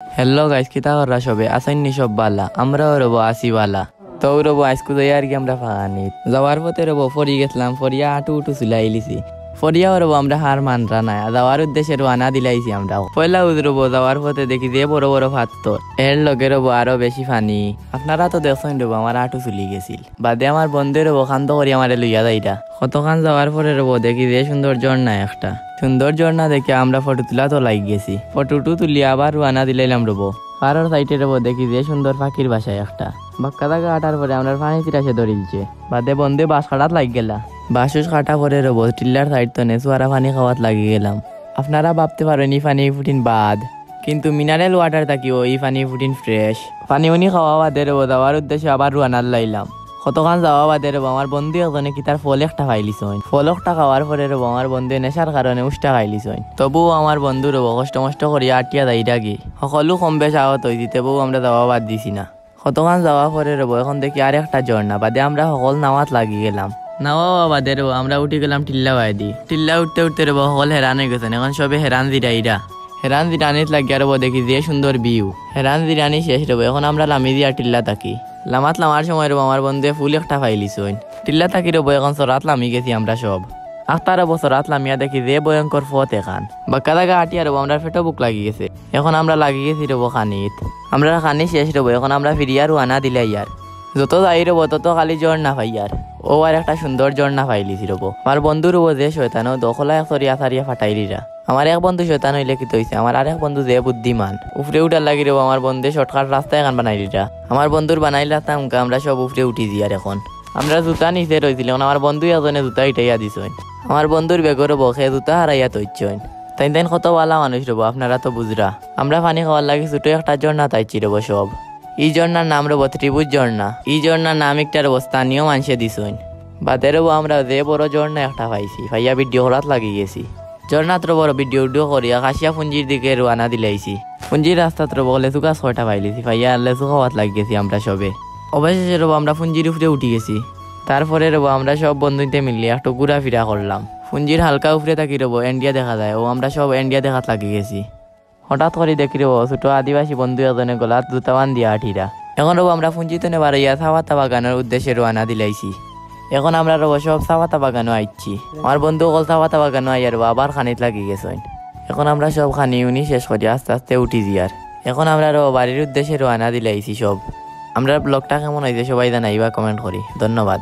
Hello guys, কিতা কররা সবে আসেননি? সব বালা, আমরাও রবো আসি বালা। তো রবো আজকু যাই আর কি আমরা ফাঁকানি যাওয়ার পথে রবো ফরি গেছিলাম, ফরিয়া আটু উটু চুলাইলিছি। ফরিয়াও রবো আমরা হার মানরা নাই, যাওয়ার উদ্দেশ্যে রানা দিলাইছি আমরা। পয়লা রবো যাওয়ার পথে দেখি যে বড় বড় পাথর, এর লগে রবো আরো বেশি ফানি। আপনারা তো দেখছেন রবো আমার আটু চুলি গেছিল, বাদে আমার বন্ধু রবো খান্ত করি আমার লইয়া যাইটা। কতখান যাওয়ার পরে রবো দেখি যে সুন্দর ঝর্ণা একটা, সুন্দর ঝর্ণা দেখে আমরা ফটো তুলা তো লাগ গেছি। ফটোটু তুলি আবার রানা দিলাইলাম রবো। কারোর সাইডে রবো দেখি যে সুন্দর পাখির বাসায় একটা বাক্কা দাগা কাটার পরে আমরা পানি তিরাসে ধরিলছে। বাদে বন্ধে বাস কাটাত লাগ গেলা, বাসুস কাটা পরে রবো টিল্লার সাইড তো নেসুয়ারা পানি খাওয়াত লাগি গেলাম। আপনারা ভাবতে পারেন এই পানি ফুটিন বাদ, কিন্তু মিনারেল ওয়াটার থাকি ওই পানি ফুটিন ফ্রেশ। পানি উনি খাওয়া বাদে রবো যাওয়ার উদ্দেশ্যে আবার রানার লাইলাম। কতক্ষণ যাওয়া বাদে রবো আমার বন্ধু একজনে কি তার ফল একটা খাইলিস, ফল একটা খাওয়ার পরে রবো আমার বন্ধু নেশার কারণে উষ্টা খাইলিস। তবুও আমার বন্ধু রবো কষ্ট মষ্ট করিয়া আটিয়া যাই ডাকি সকলো কম বেশ আহত হয়েছি, তবুও আমরা যাওয়া বাদ দিছি না। কতক্ষণ যাওয়া পরে রবো এখন দেখি আর একটা ঝর্ণা, বাদে আমরা সকল নামাত লাগি গেলাম। নাওয়া বাদে রবো আমরা উঠে গেলাম টিল্লা বাইদি। টিল্লা উঠতে উঠতে রবো সকল হেরান হয়ে গেছেন, এখন সবে হেরান জিরাইরা। হেরান জিরানিত লাগিয়া রবো দেখি যে সুন্দর ভিউ। হেরান জিরানি শেষ রবো, এখন আমরা লামি দিয়া টিল্লা থাকি। লামাত লামার সময় রবো আমার বন্ধুয়ে ফুল একটা ফাইলিস। টিল্লা থাকি রবো এখন চরাত লামি গেছি আমরা সব। আখতার রবো চরাত লামিয়া দেখি যে ভয়ঙ্কর ফত এখান বাক্কা দাগা আটিয়া রবো আমরা ফেটো বুক লাগি গেছে। এখন আমরা লাগি গেছি রবো খানিত, আমরা খানি শেষ রবো। এখন আমরা ফিরিয়া রানা দিলাই আর যত যাই রবো তত খালি ঝর্ণা পাই আর ও আর একটা সুন্দর ঝর্ণা পাইলিছি রবো। আমার বন্ধু রবো যে শয়তানো দখলা সরিয়া সারিয়া ফাটাইলিরা। আমার এক বন্ধু শয়তান হইলে কি হইছে, আমার আরেক বন্ধু যে বুদ্ধিমান উফরে উঠার লাগি রবো আমার বন্ধু শর্টকাট রাস্তায় এখান বানাইলিরা। আমার বন্ধুর বানাইল রাস্তা আমরা সব উফরে উঠি দি। আর এখন আমরা জুতা নিচে রয়েছিল, আমার বন্ধু এজনে জুতা ইটাইয়া দিছ। আমার বন্ধুর বেগর বসে জুতা হারাইয়া তৈছেন। তাই তাই কত ভালা মানুষ রবো, আপনারা তো বুঝরা। আমরা পানি খাওয়ার লাগি ছোট একটা ঝর্ণা তাইছি রবো সব। এই ঝর্ণার নাম রবো ত্রিভুজ ঝর্ণা। এই ঝর্ণার নাম একটা রবো স্থানীয় মানুষে দিছইন। বাদে রবো আমরা যে বড় ঝর্ণা একটা পাইছি, ভাইয়া ভিডিও করাত লাগি গেছি। ঝর্ণাত রবো ভিডিও করিয়া কাশিয়া পুঞ্জির দিকে রানা দিলাইছি। পুঞ্জির রাস্তাত রবো লেচুকা ছয়টা পাইলিছি, ভাইয়া লেচু খাওয়াত লাগ গেছি আমরা সবে। অবশেষে রবো আমরা পুঞ্জির উপরে উঠি গেছি। তারপরে রবো আমরা সব বন্ধুতে মিলিয়ে একটু ঘুরাফিরা করলাম। পুঞ্জির হালকা উপরে থাকি রবো ইন্ডিয়া দেখা যায়, ও আমরা সব ইন্ডিয়া দেখাত লাগি গেছি। হঠাৎ করে দেখি রবো ছোট আদিবাসী বন্ধু এজনে গলাত জুতাবান দিয়া আঠিরা। এখন রবো আমরা পুঞ্জিতে বাড়াইয়া চাওয়াতা বাগানের উদ্দেশ্যে রানা দিলাইছি। এখন আমরা রবো সব চাওয়াতা বাগানও আইছি। আমার বন্ধু অকল চাওয়াতা বাগানও আইয়ার আবার খানিত লাগি গেছেন। এখন আমরা সব খানি উনি শেষ করি আস্তে আস্তে উঠি যার। এখন আমরা রবো বাড়ির উদ্দেশ্যে রানা দিলাইছি সব। আমরা ব্লগটা কেমন হয়েছে সবাই জানাইবা কমেন্ট করি। ধন্যবাদ।